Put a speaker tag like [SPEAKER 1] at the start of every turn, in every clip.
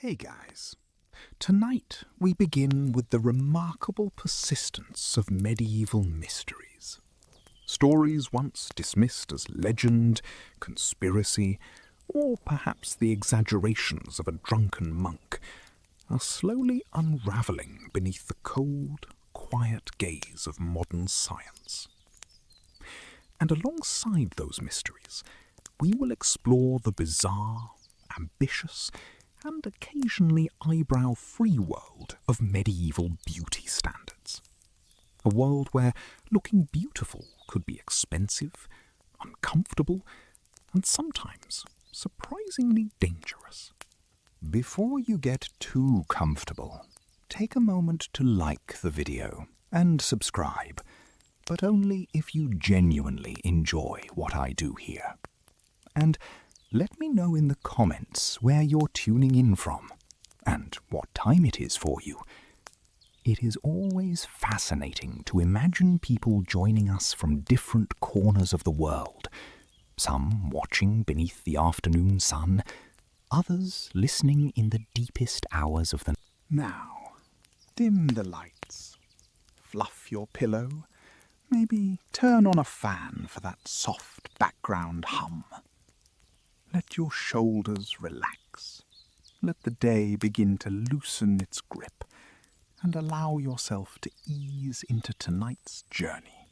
[SPEAKER 1] Hey guys, tonight we begin with the remarkable persistence of medieval mysteries. Stories once dismissed as legend, conspiracy, or perhaps the exaggerations of a drunken monk are slowly unravelling beneath the cold, quiet gaze of modern science. And alongside those mysteries, we will explore the bizarre, ambitious, and occasionally eyebrow-free world of medieval beauty standards. A world where looking beautiful could be expensive, uncomfortable, and sometimes surprisingly dangerous. Before you get too comfortable, take a moment to like the video and subscribe, but only if you genuinely enjoy what I do here. And let me know in the comments where you're tuning in from and what time it is for you. It is always fascinating to imagine people joining us from different corners of the world, some watching beneath the afternoon sun, others listening in the deepest hours of the night.
[SPEAKER 2] Now, dim the lights, fluff your pillow, maybe turn on a fan for that soft background hum. Let your shoulders relax. Let the day begin to loosen its grip and allow yourself to ease into tonight's journey.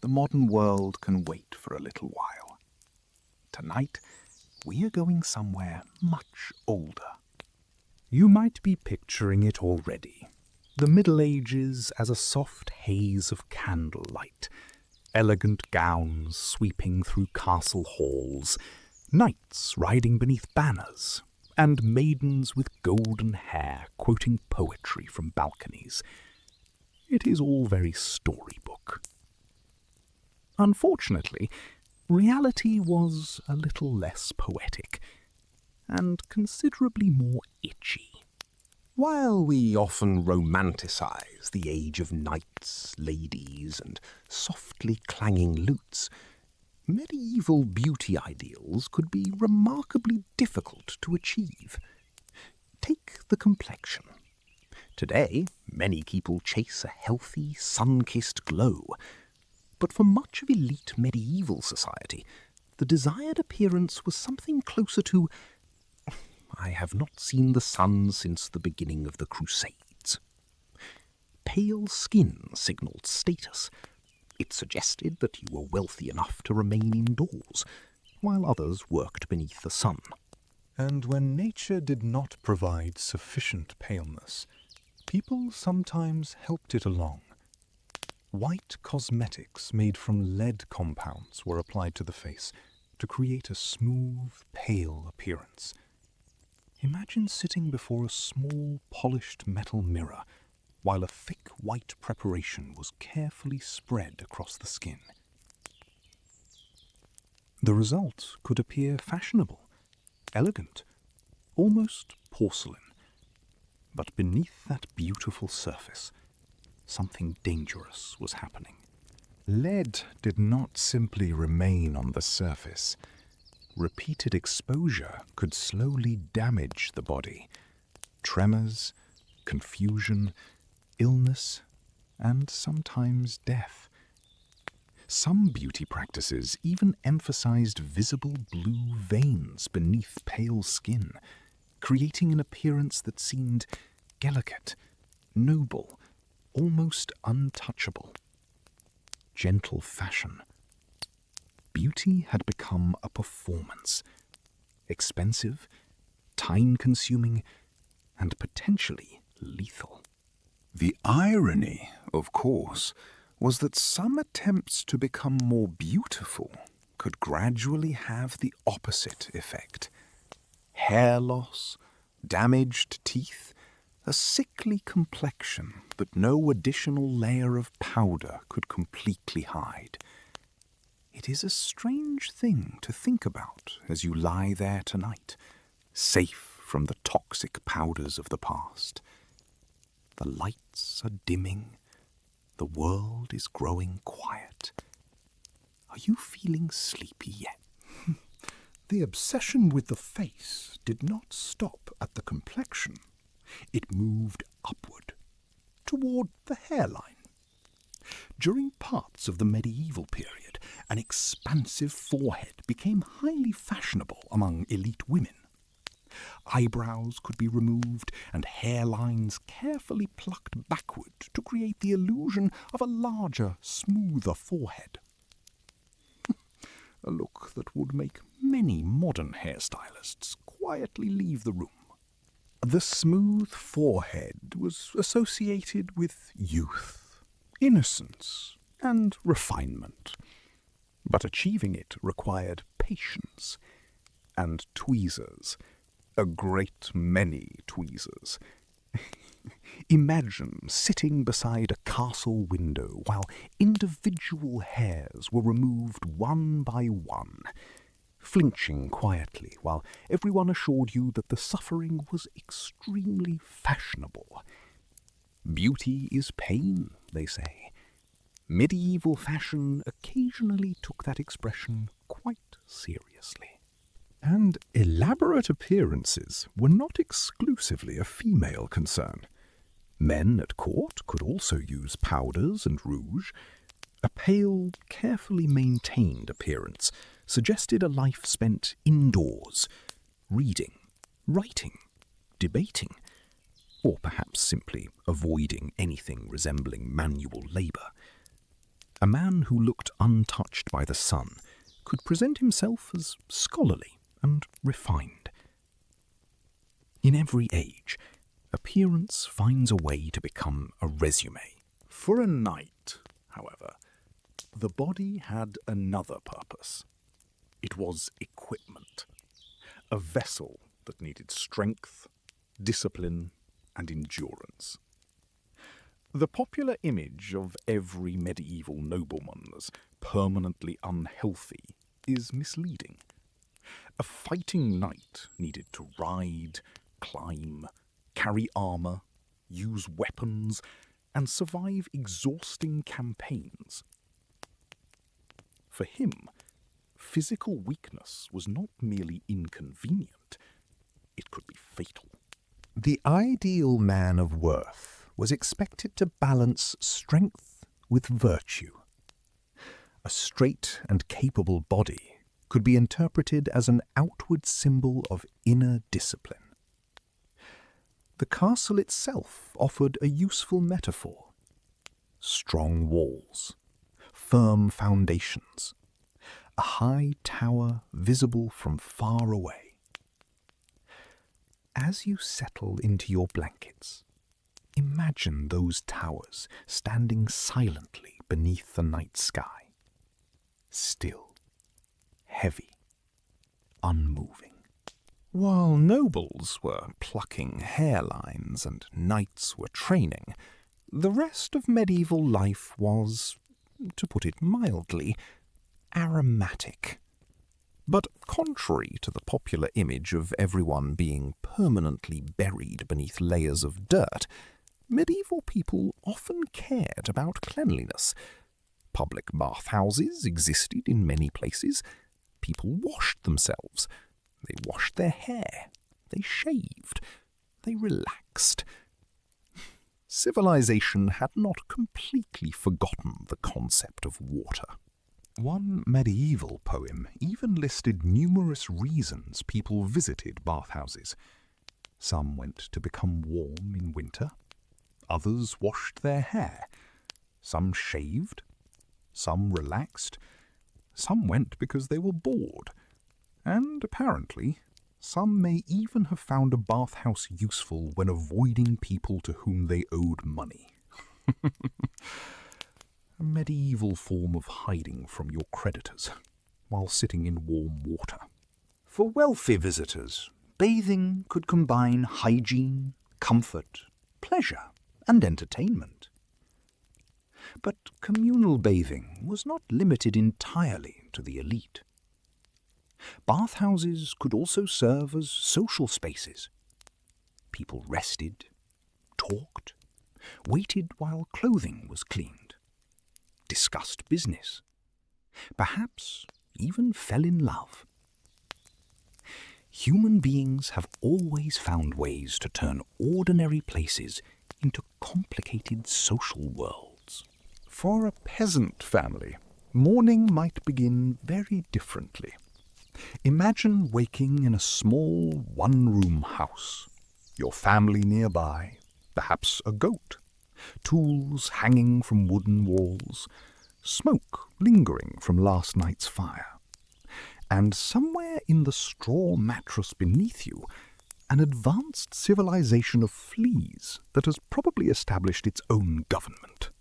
[SPEAKER 2] The modern world can wait for a little while. Tonight, we are going somewhere much older.
[SPEAKER 1] You might be picturing it already. The Middle Ages as a soft haze of candlelight, elegant gowns sweeping through castle halls, knights riding beneath banners, and maidens with golden hair quoting poetry from balconies. It is all very storybook. Unfortunately, reality was a little less poetic, and considerably more itchy. While we often romanticize the age of knights, ladies, and softly clanging lutes, medieval beauty ideals could be remarkably difficult to achieve. Take the complexion. Today, many people chase a healthy, sun-kissed glow, but for much of elite medieval society, the desired appearance was something closer to I have not seen the sun since the beginning of the Crusades. Pale skin signalled status. It suggested that you were wealthy enough to remain indoors, while others worked beneath the sun.
[SPEAKER 3] And when nature did not provide sufficient paleness, people sometimes helped it along. White cosmetics made from lead compounds were applied to the face to create a smooth, pale appearance. Imagine sitting before a small, polished metal mirror while a thick white preparation was carefully spread across the skin. The result could appear fashionable, elegant, almost porcelain. But beneath that beautiful surface, something dangerous was happening. Lead did not simply remain on the surface. Repeated exposure could slowly damage the body. Tremors, confusion, illness, and sometimes death. Some beauty practices even emphasized visible blue veins beneath pale skin, creating an appearance that seemed delicate, noble, almost untouchable. Gentle fashion. Beauty had become a performance, expensive, time-consuming, and potentially lethal.
[SPEAKER 2] The irony, of course, was that some attempts to become more beautiful could gradually have the opposite effect. Hair loss, damaged teeth, a sickly complexion that no additional layer of powder could completely hide. It is a strange thing to think about as you lie there tonight, safe from the toxic powders of the past. The lights are dimming. The world is growing quiet. Are you feeling sleepy yet? The obsession with the face did not stop at the complexion. It moved upward, toward the hairline. During parts of the medieval period, an expansive forehead became highly fashionable among elite women. Eyebrows could be removed and hairlines carefully plucked backward to create the illusion of a larger, smoother forehead. A look that would make many modern hairstylists quietly leave the room. The smooth forehead was associated with youth, innocence, and refinement. But achieving it required patience and tweezers. A great many tweezers. Imagine sitting beside a castle window while individual hairs were removed one by one, flinching quietly while everyone assured you that the suffering was extremely fashionable. Beauty is pain, they say. Medieval fashion occasionally took that expression quite seriously. And elaborate appearances were not exclusively a female concern. Men at court could also use powders and rouge. A pale, carefully maintained appearance suggested a life spent indoors, reading, writing, debating, or perhaps simply avoiding anything resembling manual labour. A man who looked untouched by the sun could present himself as scholarly and refined. In every age, appearance finds a way to become a resume. For a knight, however, the body had another purpose. It was equipment, a vessel that needed strength, discipline, and endurance. The popular image of every medieval nobleman as permanently unhealthy is misleading. A fighting knight needed to ride, climb, carry armour, use weapons, and survive exhausting campaigns. For him, physical weakness was not merely inconvenient, it could be fatal. The ideal man of worth was expected to balance strength with virtue. A straight and capable body could be interpreted as an outward symbol of inner discipline. The castle itself offered a useful metaphor. Strong walls, firm foundations, a high tower visible from far away. As you settle into your blankets, imagine those towers standing silently beneath the night sky, still, heavy, unmoving. While nobles were plucking hairlines and knights were training, the rest of medieval life was, to put it mildly, aromatic. But contrary to the popular image of everyone being permanently buried beneath layers of dirt, medieval people often cared about cleanliness. Public bathhouses existed in many places. People washed themselves. They washed their hair. They shaved. They relaxed. Civilization had not completely forgotten the concept of water. One medieval poem even listed numerous reasons people visited bathhouses. Some went to become warm in winter. Others washed their hair. Some shaved. Some relaxed. Some went because they were bored. And apparently, some may even have found a bathhouse useful when avoiding people to whom they owed money. A medieval form of hiding from your creditors while sitting in warm water. For wealthy visitors, bathing could combine hygiene, comfort, pleasure, and entertainment. But communal bathing was not limited entirely to the elite. Bathhouses could also serve as social spaces. People rested, talked, waited while clothing was cleaned, discussed business, perhaps even fell in love.
[SPEAKER 1] human beings have always found ways to turn ordinary places into complicated social worlds.
[SPEAKER 2] For a peasant family, morning might begin very differently. Imagine waking in a small one-room house, your family nearby, perhaps a goat, tools hanging from wooden walls, smoke lingering from last night's fire, and somewhere in the straw mattress beneath you, an advanced civilization of fleas that has probably established its own government.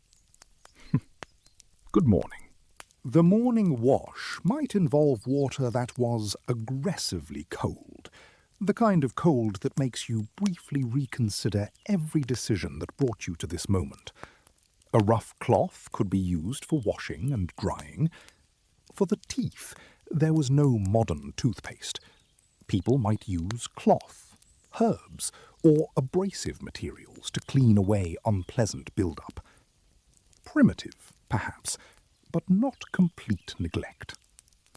[SPEAKER 2] Good morning. The morning wash might involve water that was aggressively cold, the kind of cold that makes you briefly reconsider every decision that brought you to this moment. A rough cloth could be used for washing and drying. For the teeth, there was no modern toothpaste. People might use cloth, herbs, or abrasive materials to clean away unpleasant build-up. Primitive, perhaps, but not complete neglect.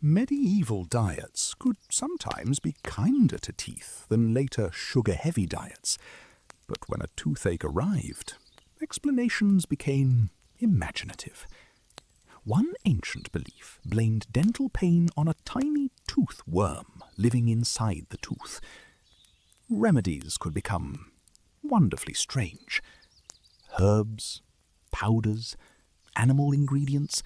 [SPEAKER 2] Medieval diets could sometimes be kinder to teeth than later sugar-heavy diets, but when a toothache arrived, explanations became imaginative. One ancient belief blamed dental pain on a tiny tooth worm living inside the tooth. Remedies could become wonderfully strange. Herbs, powders, animal ingredients,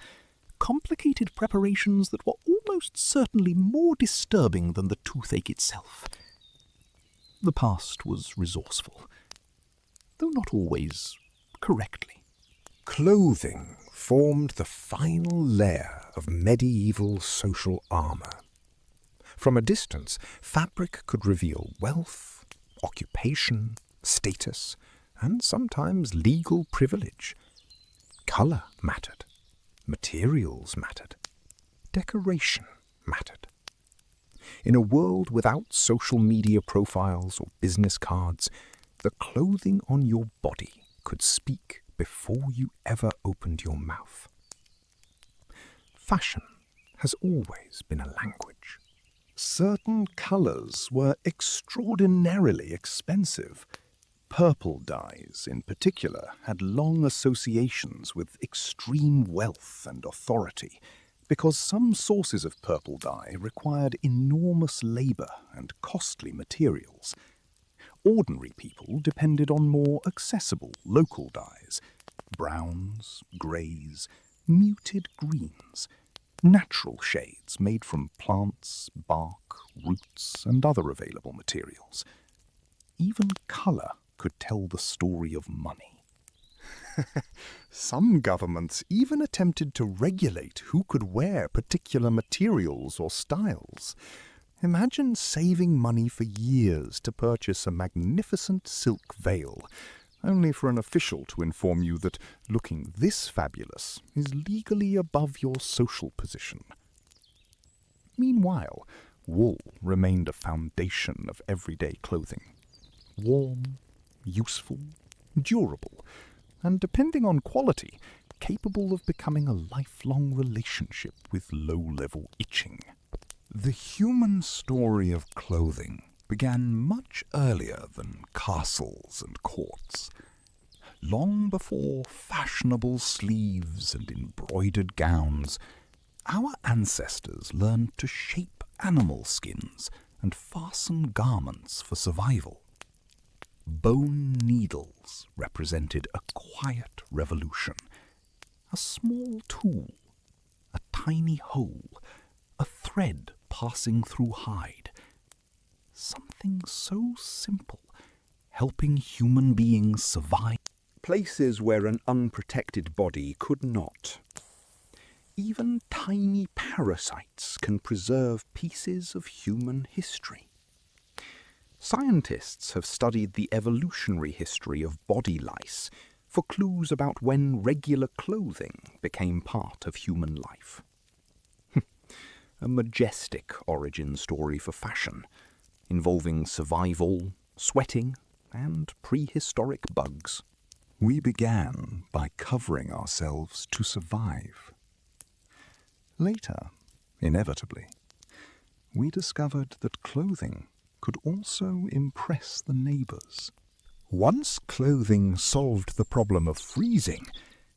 [SPEAKER 2] complicated preparations that were almost certainly more disturbing than the toothache itself. The past was resourceful, though not always correctly.
[SPEAKER 1] Clothing formed the final layer of medieval social armour. From a distance, fabric could reveal wealth, occupation, status, and sometimes legal privilege. Colour mattered. Materials mattered. Decoration mattered. In a world without social media profiles or business cards, the clothing on your body could speak before you ever opened your mouth. Fashion has always been a language.
[SPEAKER 2] Certain colours were extraordinarily expensive. Purple dyes, in particular, had long associations with extreme wealth and authority, because some sources of purple dye required enormous labour and costly materials. Ordinary people depended on more accessible local dyes, browns, greys, muted greens, natural shades made from plants, bark, roots, and other available materials. Even colour could tell the story of money. Some governments even attempted to regulate who could wear particular materials or styles. Imagine saving money for years to purchase a magnificent silk veil, only for an official to inform you that looking this fabulous is legally above your social position. Meanwhile, wool remained a foundation of everyday clothing. Warm, useful, durable, and depending on quality, capable of becoming a lifelong relationship with low-level itching. The human story of clothing began much earlier than castles and courts. Long before fashionable sleeves and embroidered gowns, our ancestors learned to shape animal skins and fasten garments for survival. Bone needles represented a quiet revolution. A small tool, a tiny hole, a thread passing through hide. Something so simple, helping human beings survive. Places where an unprotected body could not. Even tiny parasites can preserve pieces of human history. Scientists have studied the evolutionary history of body lice for clues about when regular clothing became part of human life. A majestic origin story for fashion, involving survival, sweating, and prehistoric bugs. We began by covering ourselves to survive. Later, inevitably, we discovered that clothing could also impress the neighbours.
[SPEAKER 1] Once clothing solved the problem of freezing,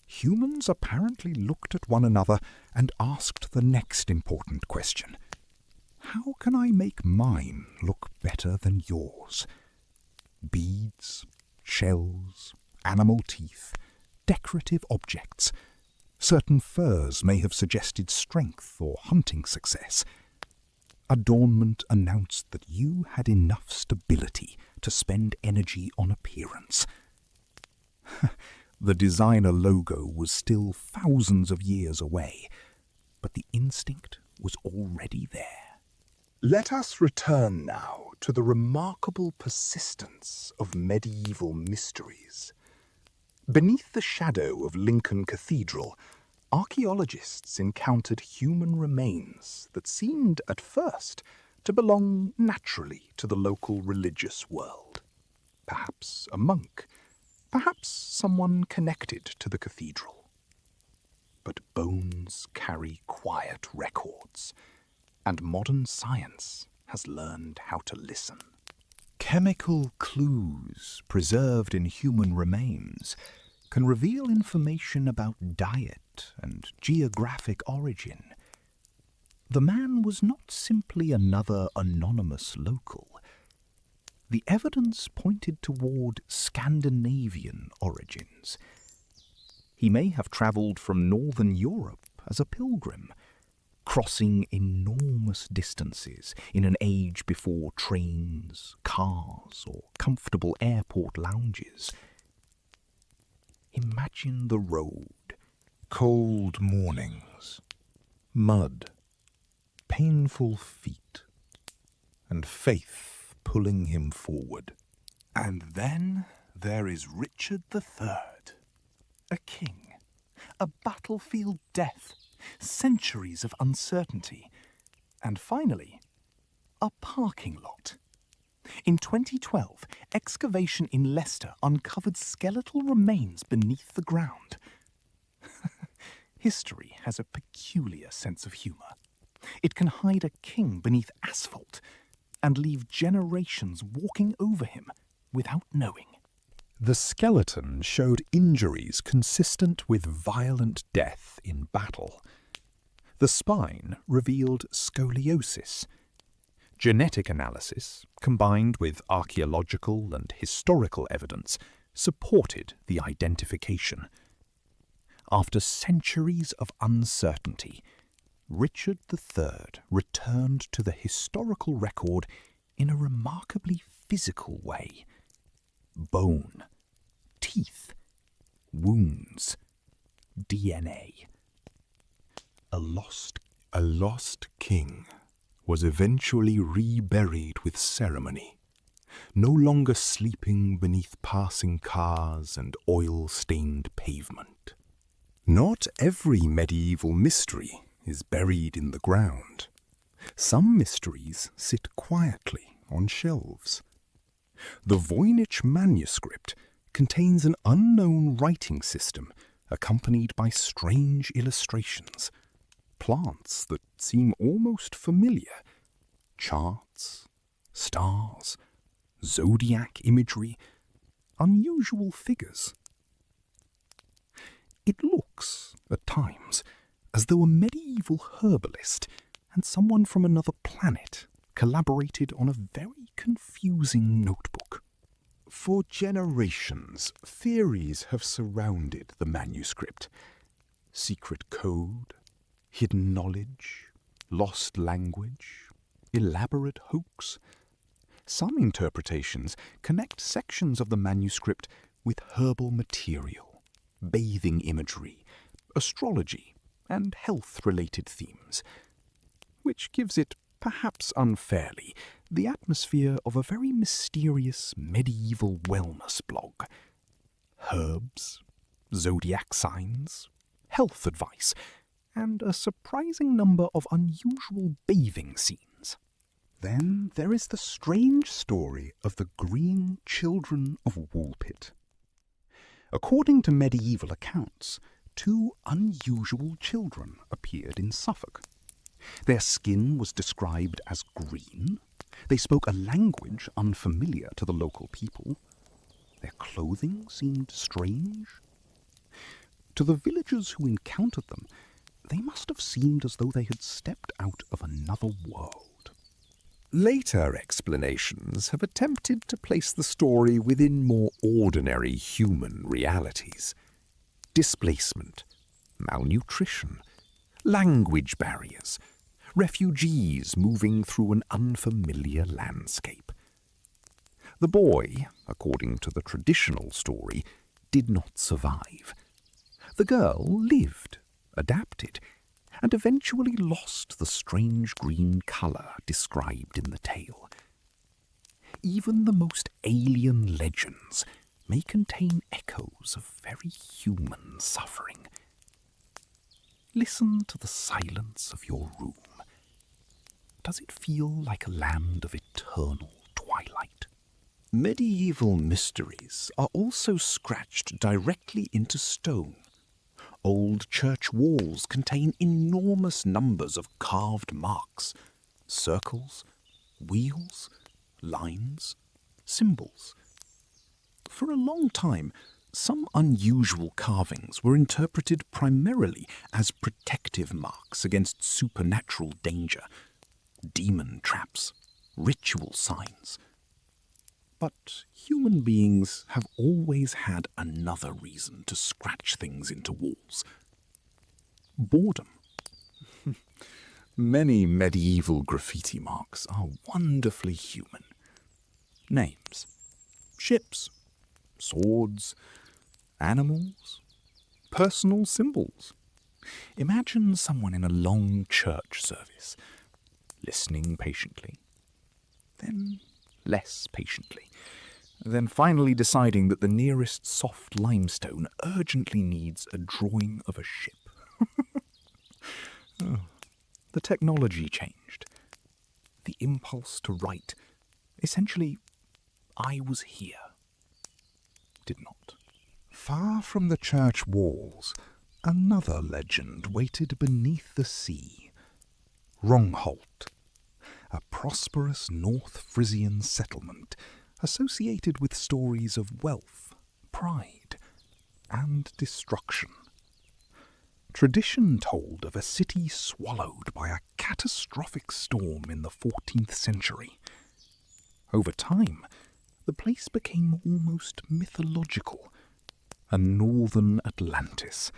[SPEAKER 1] humans apparently looked at one another and asked the next important question. How can I make mine look better than yours? Beads, shells, animal teeth, decorative objects. Certain furs may have suggested strength or hunting success. Adornment announced that you had enough stability to spend energy on appearance. The designer logo was still thousands of years away, but the instinct was already there.
[SPEAKER 3] Let us return now to the remarkable persistence of medieval mysteries. Beneath the shadow of Lincoln Cathedral, archaeologists encountered human remains that seemed at first to belong naturally to the local religious world. Perhaps a monk, perhaps someone connected to the cathedral. But bones carry quiet records, and modern science has learned how to listen.
[SPEAKER 1] Chemical clues preserved in human remains can reveal information about diet and geographic origin. The man was not simply another anonymous local. The evidence pointed toward Scandinavian origins. He may have travelled from northern Europe as a pilgrim, crossing enormous distances in an age before trains, cars, or comfortable airport lounges. Imagine the road.
[SPEAKER 2] Cold mornings, mud, painful feet, and faith pulling him forward.
[SPEAKER 3] And then there is Richard III, a king, a battlefield death, centuries of uncertainty, and finally, a parking lot. In 2012, excavation in Leicester uncovered skeletal remains beneath the ground. History has a peculiar sense of humour. It can hide a king beneath asphalt and leave generations walking over him without knowing.
[SPEAKER 1] The skeleton showed injuries consistent with violent death in battle. The spine revealed scoliosis. Genetic analysis, combined with archaeological and historical evidence, supported the identification. After centuries of uncertainty, Richard III returned to the historical record in a remarkably physical way. Bone, teeth, wounds, DNA. A lost king was eventually reburied with ceremony, no longer sleeping beneath passing cars and oil-stained pavement. Not every medieval mystery is buried in the ground. Some mysteries sit quietly on shelves. The Voynich Manuscript contains an unknown writing system accompanied by strange illustrations, plants that seem almost familiar, charts, stars, zodiac imagery, unusual figures. It looks, at times, as though a medieval herbalist and someone from another planet collaborated on a very confusing notebook. For generations, theories have surrounded the manuscript. Secret code, hidden knowledge, lost language, elaborate hoax. Some interpretations connect sections of the manuscript with herbal material, bathing imagery, astrology, and health-related themes, which gives it, perhaps unfairly, the atmosphere of a very mysterious medieval wellness blog. Herbs, zodiac signs, health advice, and a surprising number of unusual bathing scenes. Then there is the strange story of the Green Children of Woolpit. According to medieval accounts, two unusual children appeared in Suffolk.
[SPEAKER 2] Their skin was described as green. They spoke a language unfamiliar to the local people. Their clothing seemed strange. To the villagers who encountered them, they must have seemed as though they had stepped out of another world.
[SPEAKER 4] Later explanations have attempted to place the story within more ordinary human realities. Displacement, malnutrition, language barriers, refugees moving through an unfamiliar landscape. The boy, according to the traditional story, did not survive. The girl lived, adapted, and eventually lost the strange green colour described in the tale. Even the most alien legends may contain echoes of very human suffering. Listen to the silence of your room. Does it feel like a land of eternal twilight?
[SPEAKER 1] Medieval mysteries are also scratched directly into stone. Old church walls contain enormous numbers of carved marks, circles, wheels, lines, symbols. For a long time, some unusual carvings were interpreted primarily as protective marks against supernatural danger, demon traps, ritual signs. But human beings have always had another reason to scratch things into walls. Boredom. Many medieval graffiti marks are wonderfully human. Names, ships, swords, animals, personal symbols. Imagine someone in a long church service, listening patiently, then less patiently, then finally deciding that the nearest soft limestone urgently needs a drawing of a ship. The technology changed. The impulse to write, essentially, I was here, did not. Far from the church walls, another legend waited beneath the sea. Rungholt, a prosperous North Frisian settlement associated with stories of wealth, pride, and destruction. Tradition told of a city swallowed by a catastrophic storm in the 14th century. Over time, the place became almost mythological. A northern Atlantis,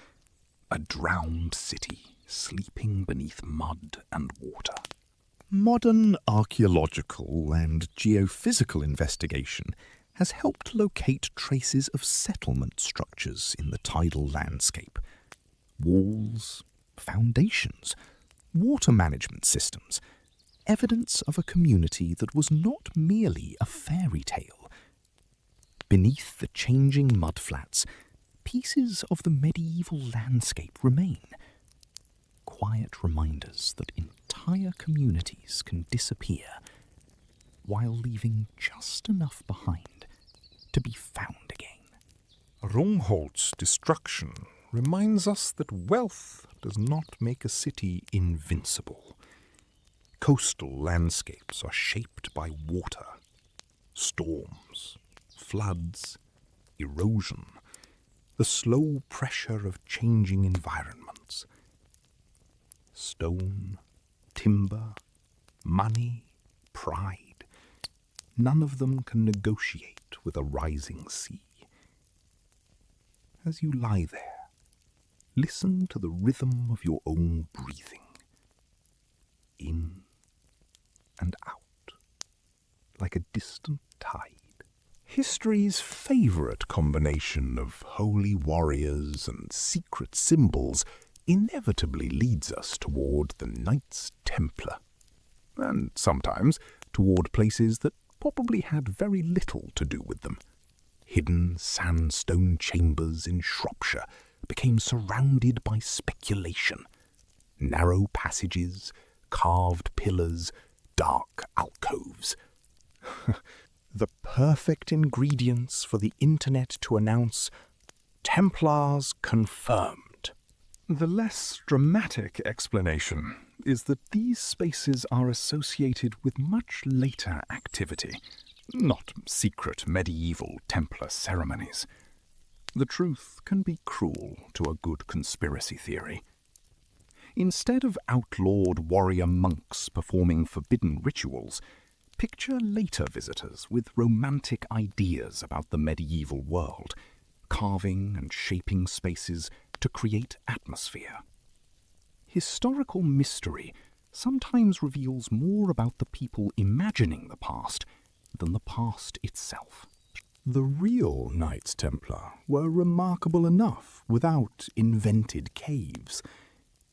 [SPEAKER 1] a drowned city sleeping beneath mud and water. Modern archaeological and geophysical investigation has helped locate traces of settlement structures in the tidal landscape. Walls, foundations, water management systems, evidence of a community that was not merely a fairy tale. Beneath the changing mudflats, pieces of the medieval landscape remain. Quiet reminders that entire communities can disappear while leaving just enough behind to be found again.
[SPEAKER 3] Rungholt's destruction reminds us that wealth does not make a city invincible. Coastal landscapes are shaped by water, storms, floods, erosion, the slow pressure of changing environments. Stone, timber, money, pride, none of them can negotiate with a rising sea. As you lie there, listen to the rhythm of your own breathing. In and out, like a distant tide. History's favourite combination of holy warriors and secret symbols inevitably leads us toward the Knights Templar, and sometimes toward places that probably had very little to do with them. Hidden sandstone chambers in Shropshire became surrounded by speculation. Narrow passages, carved pillars, dark alcoves. The perfect ingredients for the internet to announce Templars confirmed. The less dramatic explanation
[SPEAKER 1] is that these spaces are associated with much later activity, not secret medieval Templar ceremonies. The truth can be cruel to a good conspiracy theory. Instead of outlawed warrior monks performing forbidden rituals, picture later visitors with romantic ideas about the medieval world, carving and shaping spaces to create atmosphere. Historical mystery sometimes reveals more about the people imagining the past than the past itself.
[SPEAKER 2] The real Knights Templar were remarkable enough without invented caves.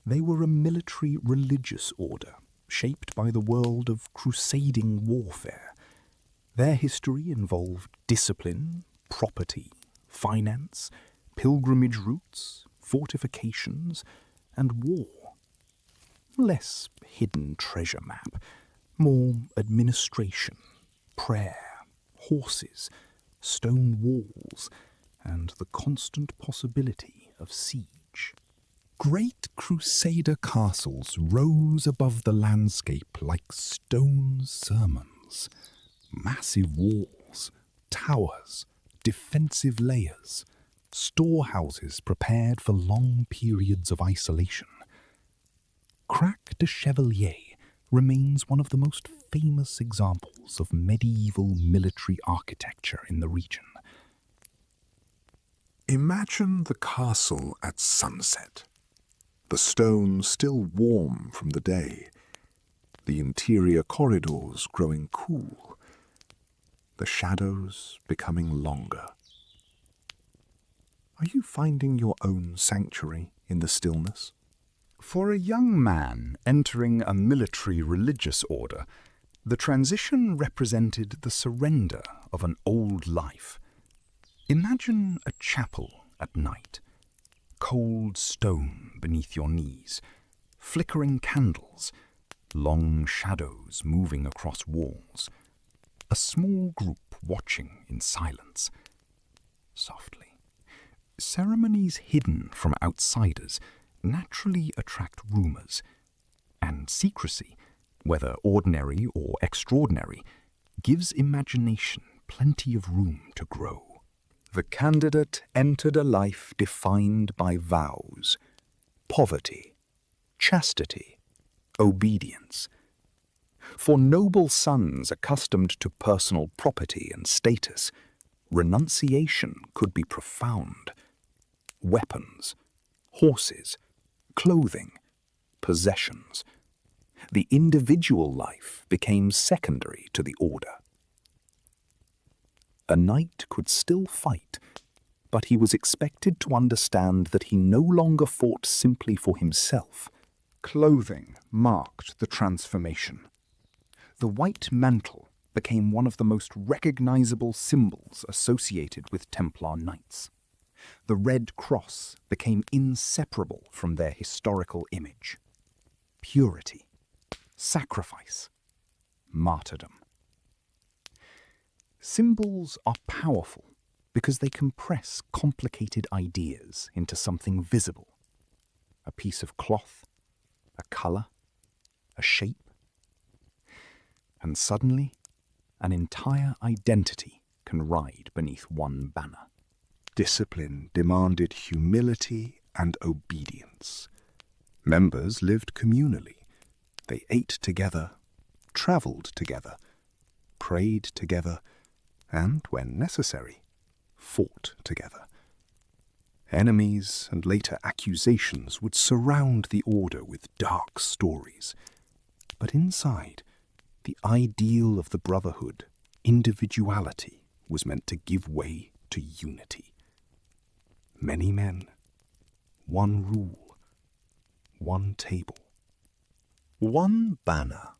[SPEAKER 2] They were a military religious order, shaped by the world of crusading warfare. Their history involved discipline, property, finance, pilgrimage routes, fortifications, and war. Less hidden treasure map, more administration, prayer, horses, stone walls, and the constant possibility of siege. Great Crusader castles rose above the landscape like stone sermons. Massive walls, towers, defensive layers, storehouses prepared for long periods of isolation. Crac de Chevalier remains one of the most famous examples of medieval military architecture in the region.
[SPEAKER 5] Imagine the castle at sunset. The stone still warm from the day, the interior corridors growing cool, the shadows becoming longer. Are you finding your own sanctuary in the stillness?
[SPEAKER 1] For a young man entering a military religious order, the transition represented the surrender of an old life. Imagine a chapel at night, cold stone beneath your knees, flickering candles, long shadows moving across walls, a small group watching in silence. Softly. Ceremonies hidden from outsiders naturally attract rumours, and secrecy, whether ordinary or extraordinary, gives imagination plenty of room to grow.
[SPEAKER 2] The candidate entered a life defined by vows, poverty, chastity, obedience. For noble sons accustomed to personal property and status, renunciation could be profound. Weapons, horses, clothing, possessions. The individual life became secondary to the order. A knight could still fight, but he was expected to understand that he no longer fought simply for himself.
[SPEAKER 1] Clothing marked the transformation. The white mantle became one of the most recognizable symbols associated with Templar knights. The red cross became inseparable from their historical image. Purity, sacrifice, martyrdom. Symbols are powerful because they compress complicated ideas into something visible. A piece of cloth, a colour, a shape. And suddenly, an entire identity can ride beneath one banner.
[SPEAKER 5] Discipline demanded humility and obedience. Members lived communally. They ate together, travelled together, prayed together, and, when necessary, fought together. Enemies and later accusations would surround the order with dark stories. But inside, the ideal of the brotherhood, individuality, was meant to give way to unity. Many men, one rule, one table, one banner.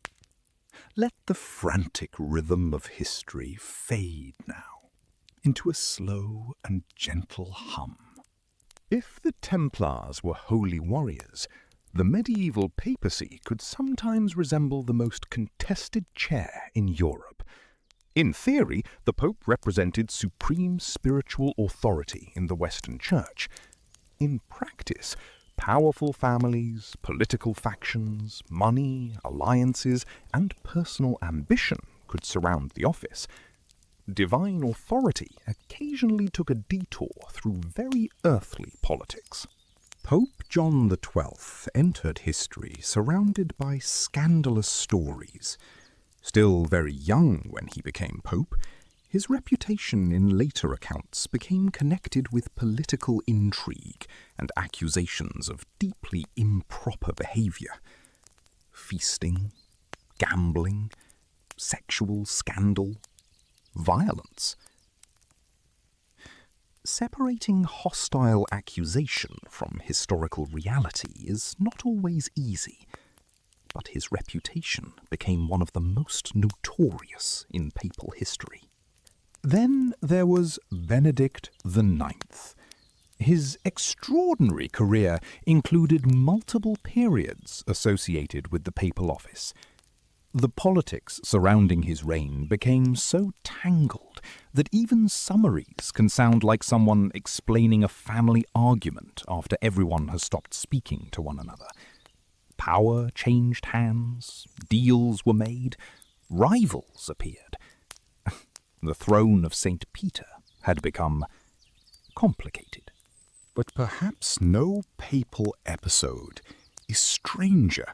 [SPEAKER 5] Let the frantic rhythm of history fade now into a slow and gentle hum.
[SPEAKER 1] If the Templars were holy warriors, the medieval papacy could sometimes resemble the most contested chair in Europe. In theory, the Pope represented supreme spiritual authority in the Western Church. In practice, Powerful families, political factions, money, alliances, and personal ambition could surround the office. Divine authority occasionally took a detour through very earthly politics.
[SPEAKER 4] Pope John XII entered history surrounded by scandalous stories. Still very young when he became pope, his reputation in later accounts became connected with political intrigue and accusations of deeply improper behaviour. Feasting, gambling, sexual scandal, violence. Separating hostile accusation from historical reality is not always easy, but his reputation became one of the most notorious in papal history. Then there was Benedict IX. His extraordinary career included multiple periods associated with the papal office. The politics surrounding his reign became so tangled that even summaries can sound like someone explaining a family argument after everyone has stopped speaking to one another. Power changed hands, deals were made, rivals appeared. The throne of St. Peter had become complicated.
[SPEAKER 2] But perhaps no papal episode is stranger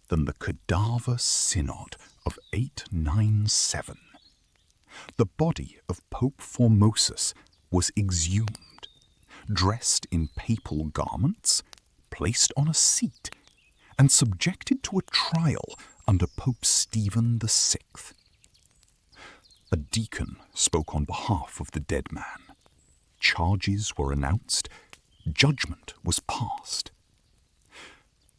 [SPEAKER 2] than the Cadaver Synod of 897. The body of Pope Formosus was exhumed, dressed in papal garments, placed on a seat, and subjected to a trial under Pope Stephen VI. A deacon spoke on behalf of the dead man. Charges were announced. Judgment was passed.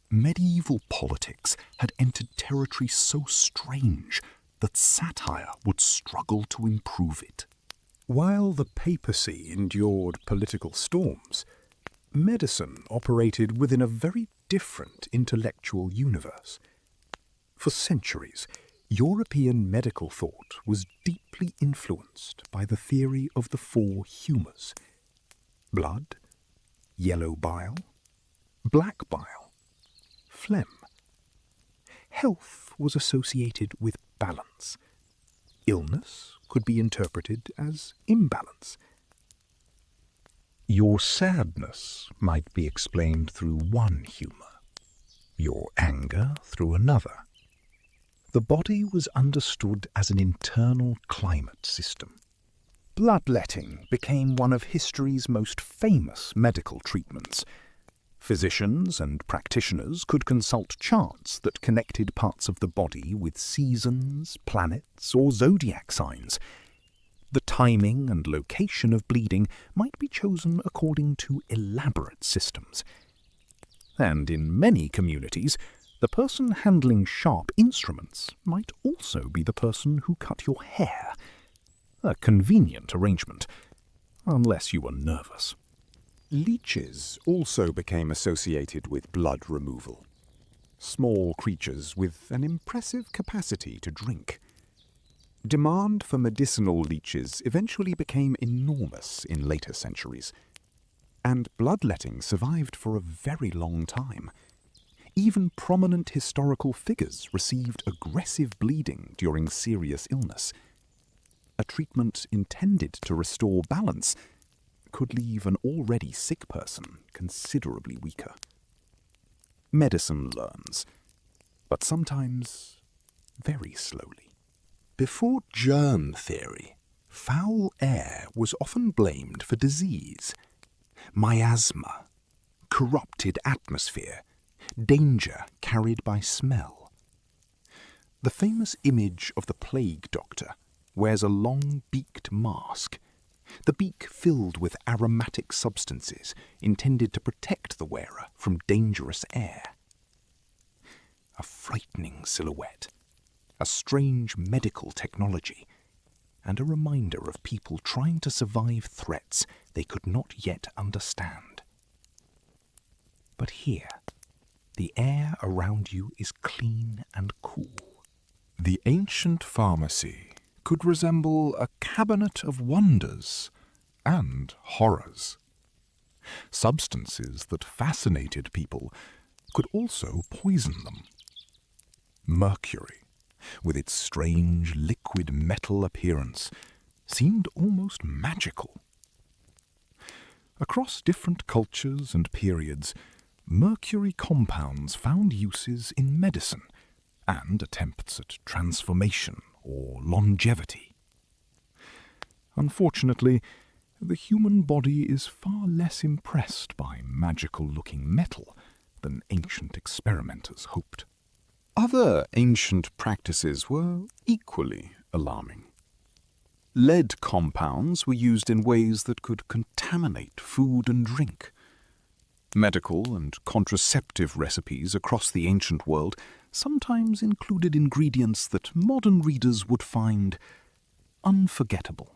[SPEAKER 2] Medieval politics had entered territory so strange that satire would struggle to improve it.
[SPEAKER 3] While the papacy endured political storms, medicine operated within a very different intellectual universe. For centuries, European medical thought was deeply influenced by the theory of the four humours: blood, yellow bile, black bile, phlegm. Health was associated with balance. Illness could be interpreted as imbalance. Your sadness might be explained through one humour, your anger through another. The body was understood as an internal climate system. Bloodletting became one of history's most famous medical treatments. Physicians and practitioners could consult charts that connected parts of the body with seasons, planets, or zodiac signs. The timing and location of bleeding might be chosen according to elaborate systems. And in many communities, the person handling sharp instruments might also be the person who cut your hair. A convenient arrangement, unless you were nervous.
[SPEAKER 2] Leeches also became associated with blood removal. Small creatures with an impressive capacity to drink. Demand for medicinal leeches eventually became enormous in later centuries, and bloodletting survived for a very long time. Even prominent historical figures received aggressive bleeding during serious illness. A treatment intended to restore balance could leave an already sick person considerably weaker. Medicine learns, but sometimes very slowly.
[SPEAKER 5] Before germ theory, foul air was often blamed for disease. Miasma, corrupted atmosphere, danger carried by smell. The famous image of the plague doctor wears a long-beaked mask, the beak filled with aromatic substances intended to protect the wearer from dangerous air. A frightening silhouette, a strange medical technology, and a reminder of people trying to survive threats they could not yet understand. But here, the air around you is clean and cool.
[SPEAKER 2] The ancient pharmacy could resemble a cabinet of wonders and horrors.
[SPEAKER 1] Substances that fascinated people could also poison them. Mercury, with its strange liquid metal appearance, seemed almost magical. Across different cultures and periods, mercury compounds found uses in medicine and attempts at transformation or longevity. Unfortunately, the human body is far less impressed by magical-looking metal than ancient experimenters hoped.
[SPEAKER 2] Other ancient practices were equally alarming. Lead compounds were used in ways that could contaminate food and drink. Medical and contraceptive recipes across the ancient world sometimes included ingredients that modern readers would find unforgettable.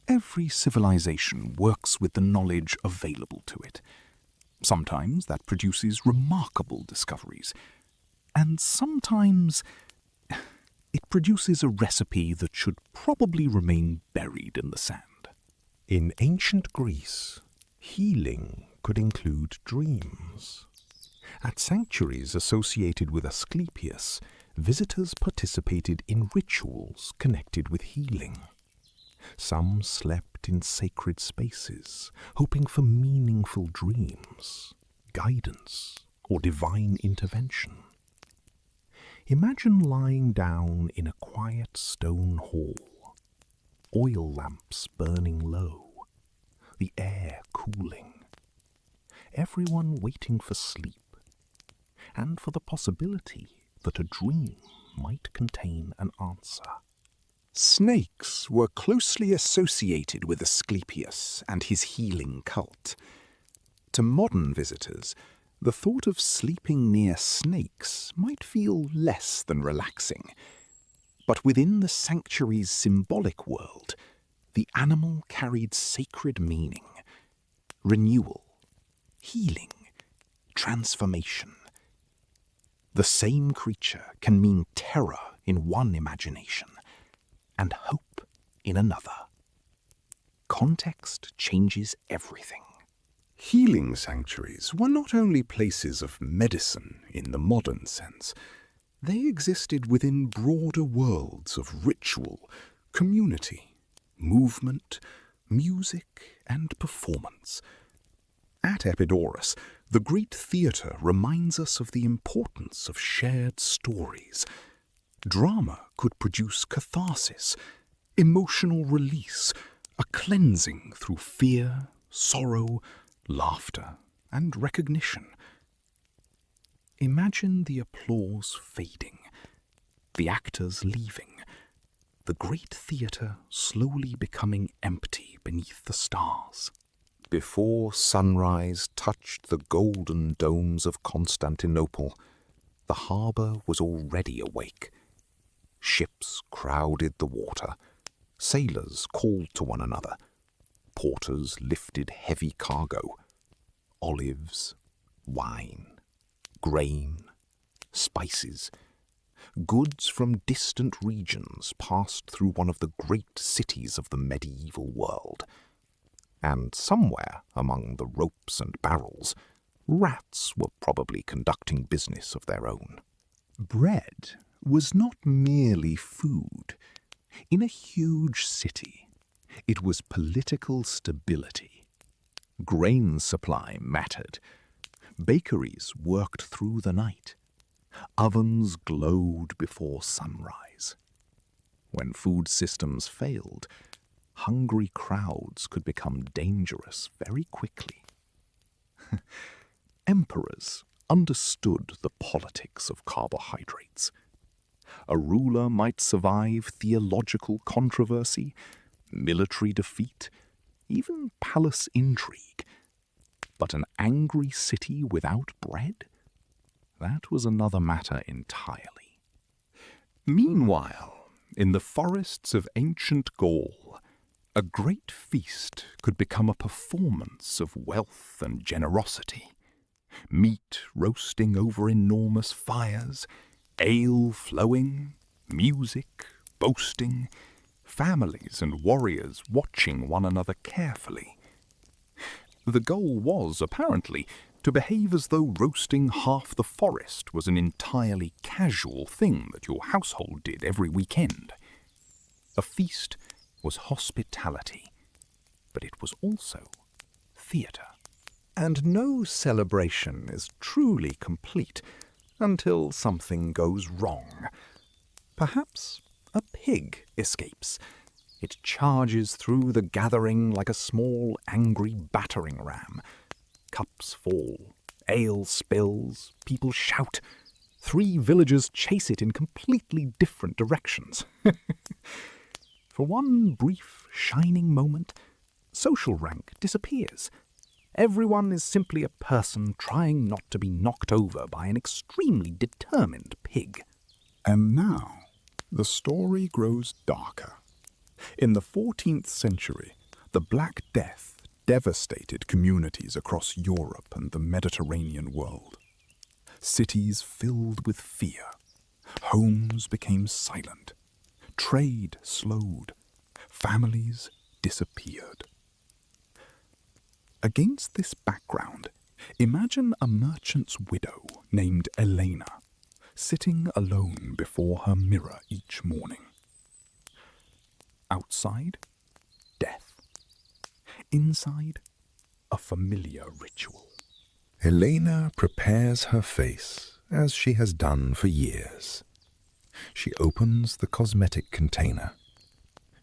[SPEAKER 2] Every civilization works with the knowledge available to it. Sometimes that produces remarkable discoveries, and sometimes it produces a recipe that should probably remain buried in the sand.
[SPEAKER 3] In ancient Greece, healing could include dreams. At sanctuaries associated with Asclepius, visitors participated in rituals connected with healing. Some slept in sacred spaces, hoping for meaningful dreams, guidance, or divine intervention. Imagine lying down in a quiet stone hall, oil lamps burning low, the air cooling, everyone waiting for sleep, and for the possibility that a dream might contain an answer.
[SPEAKER 2] Snakes were closely associated with Asclepius and his healing cult. To modern visitors, the thought of sleeping near snakes might feel less than relaxing. But within the sanctuary's symbolic world, the animal carried sacred meaning, renewal, healing, transformation. The same creature can mean terror in one imagination and hope in another. Context changes everything.
[SPEAKER 5] Healing sanctuaries were not only places of medicine in the modern sense. They existed within broader worlds of ritual, community, movement, music, and performance. At Epidaurus, the great theatre reminds us of the importance of shared stories. Drama could produce catharsis, emotional release, a cleansing through fear, sorrow, laughter, and recognition. Imagine the applause fading, the actors leaving, the great theatre slowly becoming empty beneath the stars.
[SPEAKER 4] Before sunrise touched the golden domes of Constantinople, the harbour was already awake. Ships crowded the water. Sailors called to one another. Porters lifted heavy cargo. Olives, wine, grain, spices. Goods from distant regions passed through one of the great cities of the medieval world. And somewhere among the ropes and barrels, rats were probably conducting business of their own.
[SPEAKER 1] Bread was not merely food. In a huge city, it was political stability. Grain supply mattered. Bakeries worked through the night. Ovens glowed before sunrise. When food systems failed, hungry crowds could become dangerous very quickly. Emperors understood the politics of carbohydrates. A ruler might survive theological controversy, military defeat, even palace intrigue. But an angry city without bread? That was another matter entirely. Meanwhile, in the forests of ancient Gaul, a great feast could become a performance of wealth and generosity. Meat roasting over enormous fires, ale flowing, music, boasting, families and warriors watching one another carefully. The goal was, apparently, to behave as though roasting half the forest was an entirely casual thing that your household did every weekend. A feast was hospitality, but it was also theatre.
[SPEAKER 2] And no celebration is truly complete until something goes wrong. Perhaps a pig escapes. It charges through the gathering like a small, angry battering ram. Cups fall, ale spills, people shout. 3 villagers chase it in completely different directions. For one brief, shining moment, social rank disappears. Everyone is simply a person trying not to be knocked over by an extremely determined pig.
[SPEAKER 5] And now the story grows darker. In the 14th century, the Black Death devastated communities across Europe and the Mediterranean world. Cities filled with fear. Homes became silent. Trade slowed. Families disappeared. Against this background, imagine a merchant's widow named Elena, sitting alone before her mirror each morning. Outside, death. Inside, a familiar ritual.
[SPEAKER 4] Helena prepares her face as she has done for years. She opens the cosmetic container,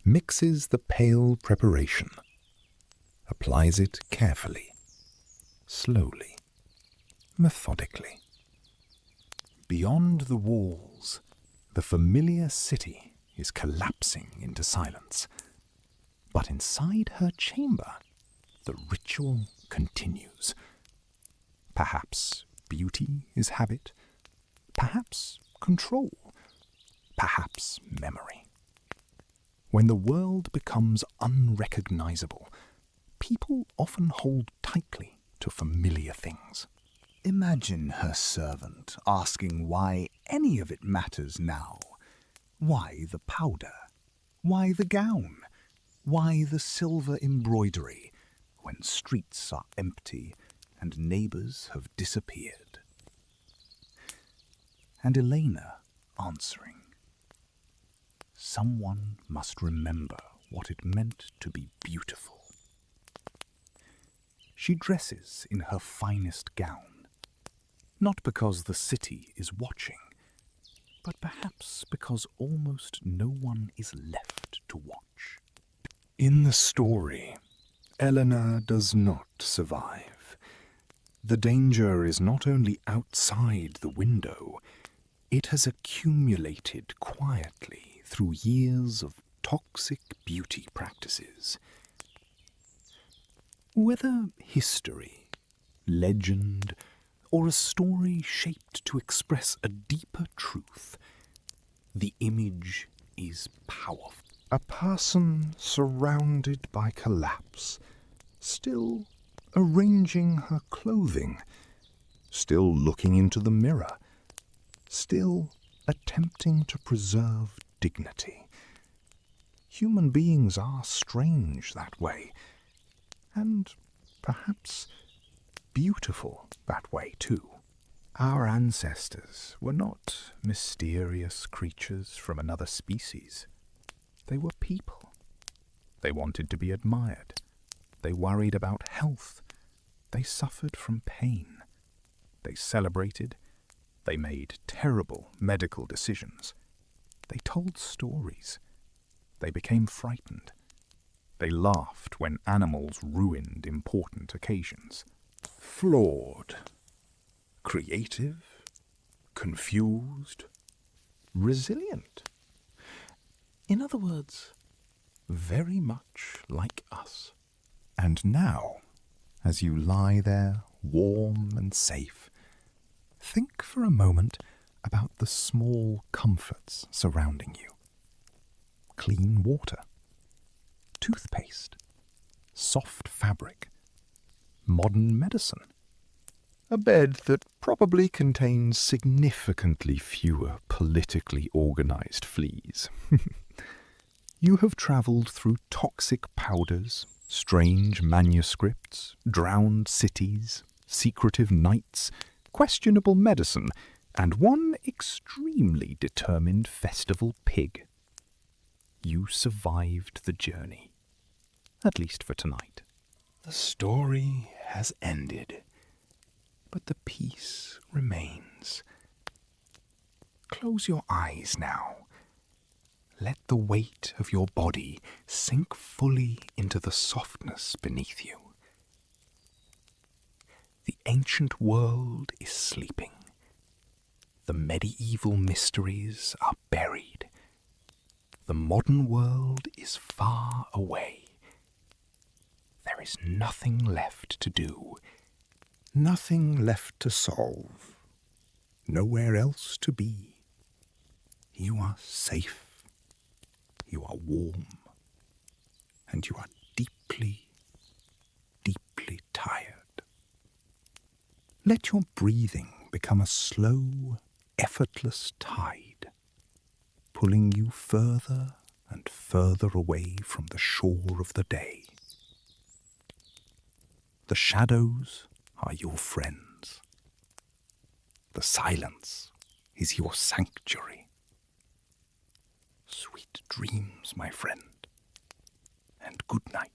[SPEAKER 4] mixes the pale preparation, applies it carefully, slowly, methodically.
[SPEAKER 1] Beyond the walls, the familiar city is collapsing into silence. But inside her chamber, the ritual continues. Perhaps beauty is habit, perhaps control, perhaps memory. When the world becomes unrecognizable, people often hold tightly to familiar things.
[SPEAKER 2] Imagine her servant asking why any of it matters now. Why the powder? Why the gown? Why the silver embroidery when streets are empty and neighbours have disappeared? And Elena answering, someone must remember what it meant to be beautiful. She dresses in her finest gown, not because the city is watching, but perhaps because almost no one is left to watch.
[SPEAKER 5] In the story, Eleanor does not survive. The danger is not only outside the window, it has accumulated quietly through years of toxic beauty practices. Whether history, legend, or a story shaped to express a deeper truth, the image is powerful. A person surrounded by collapse, still arranging her clothing, still looking into the mirror, still attempting to preserve dignity. Human beings are strange that way, and perhaps beautiful that way too. Our ancestors were not mysterious creatures from another species. They were people. They wanted to be admired. They worried about health. They suffered from pain. They celebrated. They made terrible medical decisions. They told stories. They became frightened. They laughed when animals ruined important occasions. Flawed, creative, confused, resilient. In other words, very much like us. And now, as you lie there, warm and safe, think for a moment about the small comforts surrounding you. Clean water, toothpaste, soft fabric, modern medicine, a bed that probably contains significantly fewer politically organized fleas.
[SPEAKER 1] You have travelled through toxic powders, strange manuscripts, drowned cities, secretive knights, questionable medicine, and one extremely determined festival pig. You survived the journey, at least for tonight.
[SPEAKER 2] The story has ended, but the peace remains. Close your eyes now. Let the weight of your body sink fully into the softness beneath you. The ancient world is sleeping. The medieval mysteries are buried. The modern world is far away. There is nothing left to do, nothing left to solve, nowhere else to be. You are safe. You are warm, and you are deeply, deeply tired. Let your breathing become a slow, effortless tide, pulling you further and further away from the shore of the day. The shadows are your friends. The silence is your sanctuary. Sweet dreams, my friend, and good night.